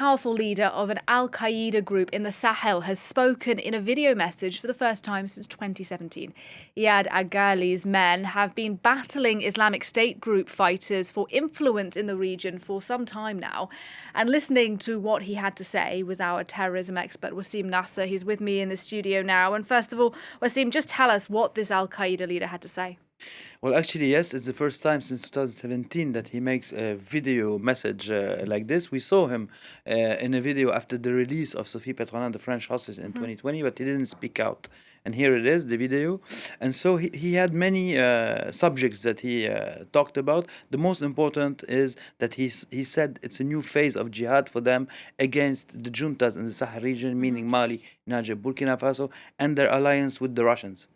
powerful leader of an Al-Qaeda group in the Sahel has spoken in a video message for the first time since 2017. Iyad Ag Ghaly's men have been battling Islamic State group fighters for influence in the region for some time now. And listening to what he had to say was our terrorism expert, Wassim Nasr. He's with me in the studio now. And first of all, Wassim, just tell us what this Al-Qaeda leader had to say. Well, actually, yes, it's the first time since 2017 that he makes a video message like this. We saw him in a video after the release of Sophie Petronin, the French hostage, in 2020, but he didn't speak out. And here it is, the video. And so he had many subjects that he talked about. The most important is that he said it's a new phase of jihad for them against the juntas in the Sahel region, meaning Mali, Niger, Burkina Faso, and their alliance with the Russians.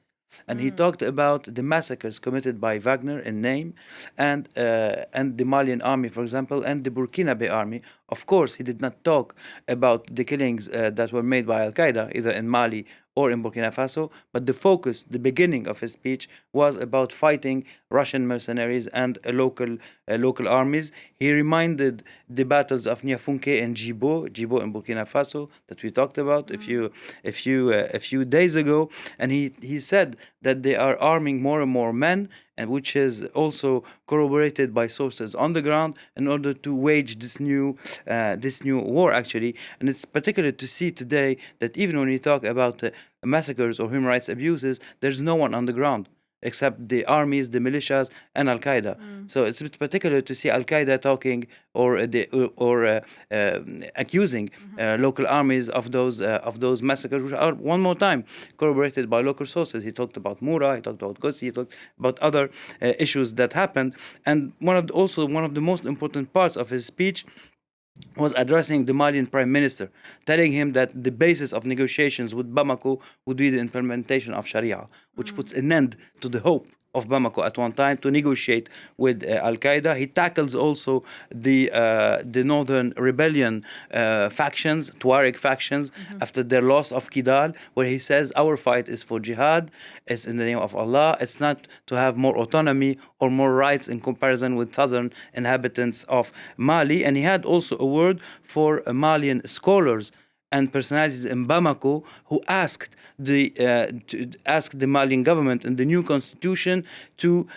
And he talked about the massacres committed by Wagner in name and the Malian army, for example, and the Burkinabe army. Of course, he did not talk about the killings that were made by Al-Qaeda, either in Mali or in Burkina Faso, but the focus, the beginning of his speech, was about fighting Russian mercenaries and local armies. He reminded the battles of Niafunke and Djibo in Burkina Faso that we talked about a few days ago, and he said that they are arming more and more men, and which is also corroborated by sources on the ground in order to wage this new war, actually. And it's particular to see today that even when we talk about massacres or human rights abuses, there's no one on the ground except the armies, the militias, and Al-Qaeda. So it's particular to see Al-Qaeda talking or accusing local armies of those massacres, which are, one more time, corroborated by local sources. He talked about Mura, he talked about Gossi, he talked about other issues that happened. And one of the most important parts of his speech was addressing the Malian Prime Minister, telling him that the basis of negotiations with Bamako would be the implementation of Sharia, which puts an end to the hope of Bamako at one time to negotiate with Al-Qaeda. He tackles also the northern rebellion factions, Tuareg factions, after their loss of Kidal, where he says our fight is for jihad, it's in the name of Allah, it's not to have more autonomy or more rights in comparison with southern inhabitants of Mali. And he had also a word for Malian scholars and personalities in Bamako who asked the Malian government in the new constitution to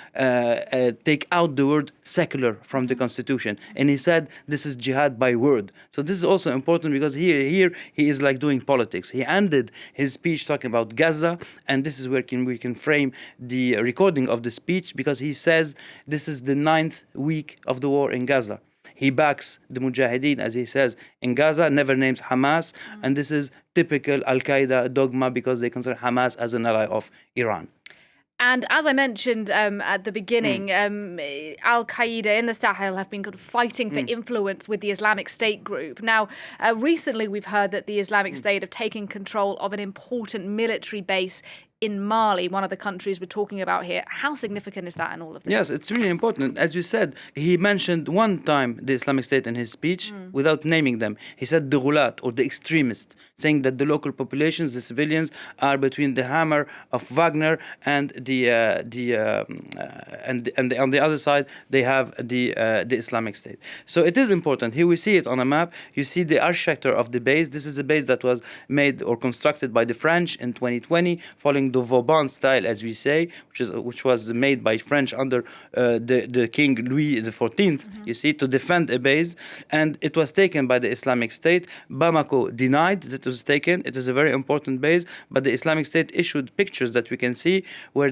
take out the word secular from the constitution. And he said this is jihad by word. So this is also important because here he is like doing politics. He ended his speech talking about Gaza, and this is where we can frame the recording of the speech, because he says this is the 9th week of the war in Gaza. He backs the Mujahideen, as he says, in Gaza, never names Hamas. And this is typical Al-Qaeda dogma because they consider Hamas as an ally of Iran. And as I mentioned at the beginning, Al-Qaeda in the Sahel have been kind of fighting for influence with the Islamic State group. Now, recently we've heard that the Islamic State have taken control of an important military base in Mali, one of the countries we're talking about here. How significant is that in all of this? Yes, it's really important. As you said, he mentioned one time the Islamic State in his speech without naming them. He said the Ghulat, or the extremists, saying that the local populations, the civilians, are between the hammer of Wagner and on the other side they have the Islamic State. So it is important. Here we see it on a map. You see the architecture of the base. This is a base that was made or constructed by the French in 2020, following the Vauban style, as we say, which was made by French under the King Louis XIV, you see, to defend a base. And it was taken by the Islamic State. Bamako denied that it was taken. It is a very important base, but the Islamic State issued pictures that we can see where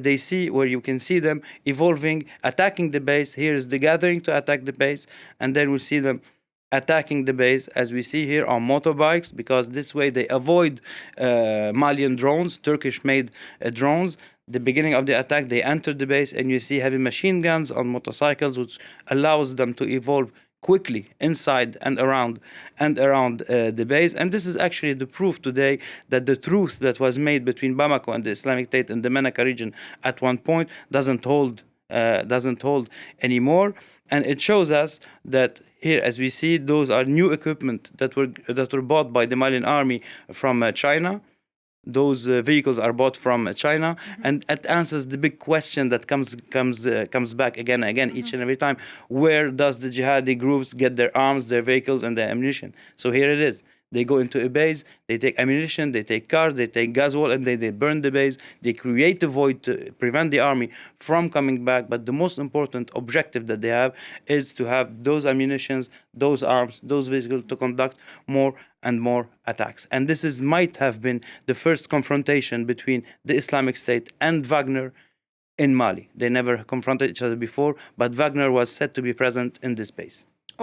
you can see them evolving, attacking the base. Here is the gathering to attack the base, and then we'll see them attacking the base, as we see here, on motorbikes, because this way they avoid Malian drones, Turkish-made drones. The beginning of the attack, they enter the base, and you see heavy machine guns on motorcycles, which allows them to evolve quickly inside and around the base. And this is actually the proof today that the truth that was made between Bamako and the Islamic State in the Menaka region at one point doesn't hold anymore. And it shows us that here, as we see, those are new equipment that were bought by the Malian army from China. those vehicles are bought from China, and it answers the big question that comes back again and again, each and every time. Where does the jihadi groups get their arms, their vehicles, and their ammunition? So here it is. They go into a base, they take ammunition, they take cars, they take gasoil, and they burn the base. They create a void to prevent the army from coming back. But the most important objective that they have is to have those ammunitions, those arms, those vehicles to conduct more and more attacks. And this might have been the first confrontation between the Islamic State and Wagner in Mali. They never confronted each other before, but Wagner was said to be present in this base.